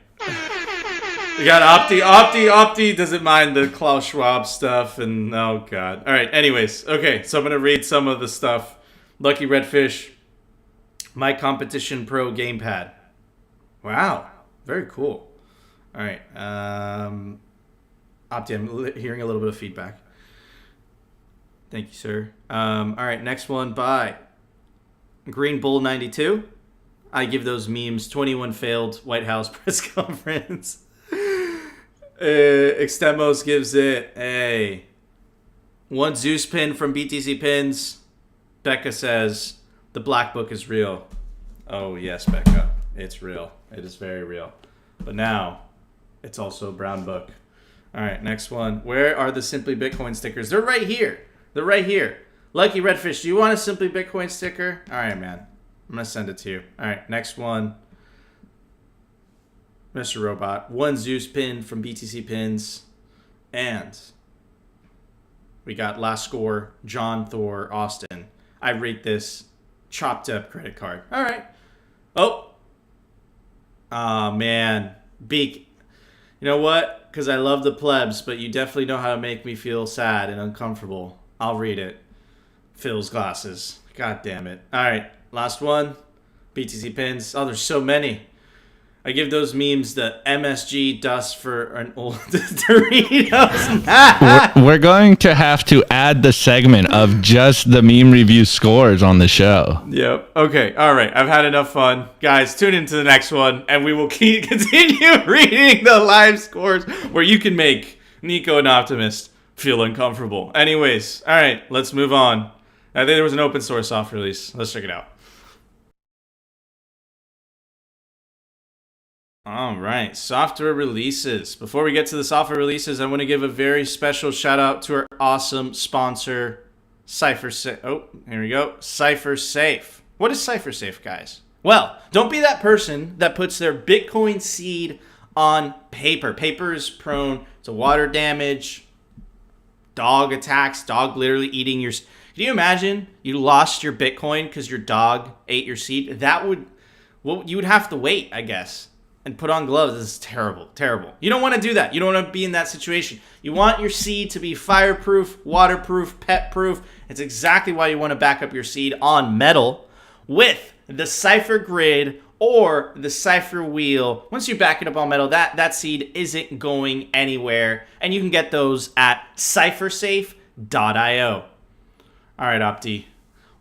We got Opti. Opti doesn't mind the Klaus Schwab stuff, and oh, God. All right. Anyways. Okay, so I'm going to read some of the stuff. Lucky Redfish. My Competition Pro Gamepad. Wow. Very cool. All right. Opti, I'm hearing a little bit of feedback. Thank you, sir. All right, next one by Green Bull 92. I give those memes 21 failed White House press conference. Extemos gives it a 1 Zeus pin from BTC Pins. Becca says the black book is real. Oh, yes, Becca. It's real. It is very real. But now it's also a brown book. All right, next one. Where are the Simply Bitcoin stickers? They're right here. They're right here. Lucky Redfish, do you want a Simply Bitcoin sticker? All right, man. I'm going to send it to you. All right, next one. Mr. Robot. 1 Zeus pin from BTC Pins. And we got last score, John Thor Austin. I rate this chopped up credit card. All right. Oh, man. Beak. You know what? Because I love the plebs, but you definitely know how to make me feel sad and uncomfortable. I'll read it. Phil's glasses. God damn it. All right. Last one. BTC Pins. Oh, there's so many. I give those memes the MSG dust for an old Doritos. We're going to have to add the segment of just the meme review scores on the show. Yep. Okay. All right. I've had enough fun. Guys, tune into the next one, and we will continue reading the live scores where you can make Nico and Optimist feel uncomfortable. Anyways, all right. Let's move on. I think there was an open source soft release. Let's check it out. All right, software releases. Before we get to the software releases, I want to give a very special shout out to our awesome sponsor, CypherSafe. Oh, here we go. CypherSafe. What is CypherSafe, guys? Well, don't be that person that puts their Bitcoin seed on paper. Paper is prone to water damage, dog attacks, dog literally eating your... Can you imagine you lost your Bitcoin because your dog ate your seed? That would... Well, you would have to wait, I guess, and put on gloves. This is terrible, terrible. You don't want to do that. You don't want to be in that situation. You want your seed to be fireproof, waterproof, pet-proof. It's exactly why you want to back up your seed on metal with the Cypher Grid or the Cypher Wheel. Once you back it up on metal, that seed isn't going anywhere, and you can get those at CypherSafe.io. All right, Opti.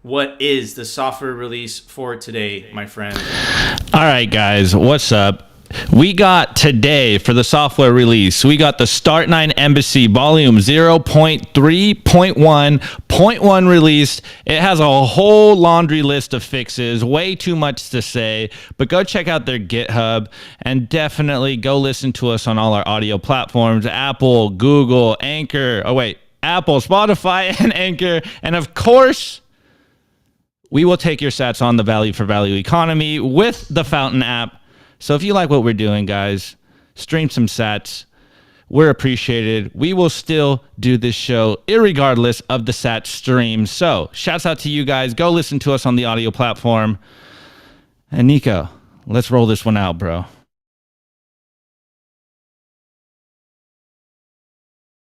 What is the software release for today, my friend? All right, guys, what's up? We got today for the software release, we got the Start9 Embassy Volume 0.3.1.1 released. It has a whole laundry list of fixes, way too much to say, but go check out their GitHub and definitely go listen to us on all our audio platforms, Apple, Google, Anchor, Apple, Spotify, and Anchor, and of course, we will take your sats on the value for value economy with the Fountain app. So if you like what we're doing, guys, stream some sats. We're appreciated. We will still do this show irregardless of the sat stream. So shouts out to you guys. Go listen to us on the audio platform. And Nico, let's roll this one out, bro.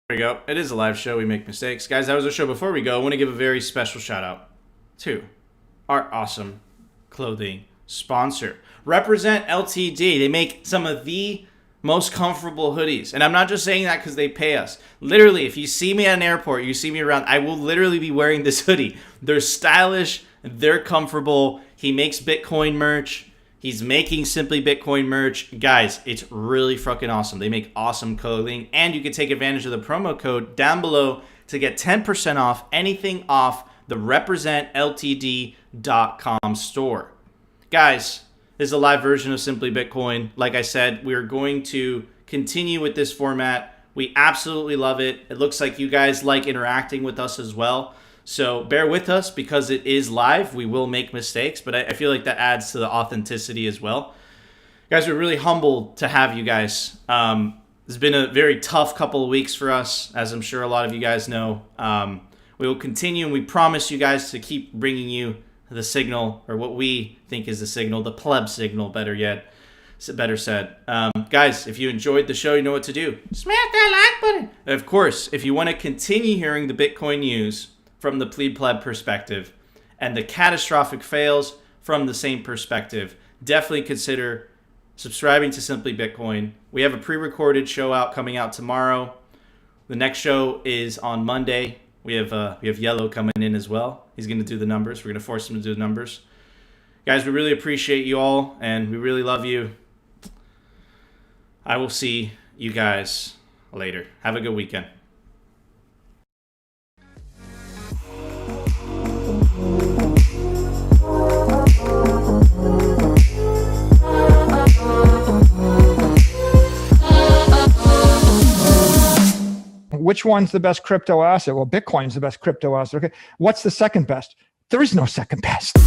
There we go. It is a live show. We make mistakes. Guys, that was our show. Before we go, I want to give a very special shout out to our awesome clothing sponsor, Represent LTD. They make some of the most comfortable hoodies. And I'm not just saying that because they pay us. Literally, if you see me at an airport, you see me around, I will literally be wearing this hoodie. They're stylish, they're comfortable. He makes Bitcoin merch. He's making Simply Bitcoin merch. Guys, it's really fucking awesome. They make awesome clothing, and you can take advantage of the promo code down below to get 10% off anything off the representltd.com store. Guys, this is a live version of Simply Bitcoin. Like I said, we're going to continue with this format. We absolutely love it. It looks like you guys like interacting with us as well. So bear with us because it is live. We will make mistakes, but I feel like that adds to the authenticity as well. Guys, we're really humbled to have you guys. It's been a very tough couple of weeks for us, as I'm sure a lot of you guys know. We will continue, and we promise you guys to keep bringing you the signal, or what we think is the signal, the pleb signal, better yet. Better said. Guys, if you enjoyed the show, you know what to do. Smash that like button. Of course, if you want to continue hearing the Bitcoin news from the pleb perspective and the catastrophic fails from the same perspective, definitely consider subscribing to Simply Bitcoin. We have a pre-recorded show coming out tomorrow. The next show is on Monday. We have Yellow coming in as well. He's going to do the numbers. We're going to force him to do the numbers. Guys, we really appreciate you all, and we really love you. I will see you guys later. Have a good weekend. Which one's the best crypto asset? Well, Bitcoin's the best crypto asset. Okay. What's the second best? There is no second best.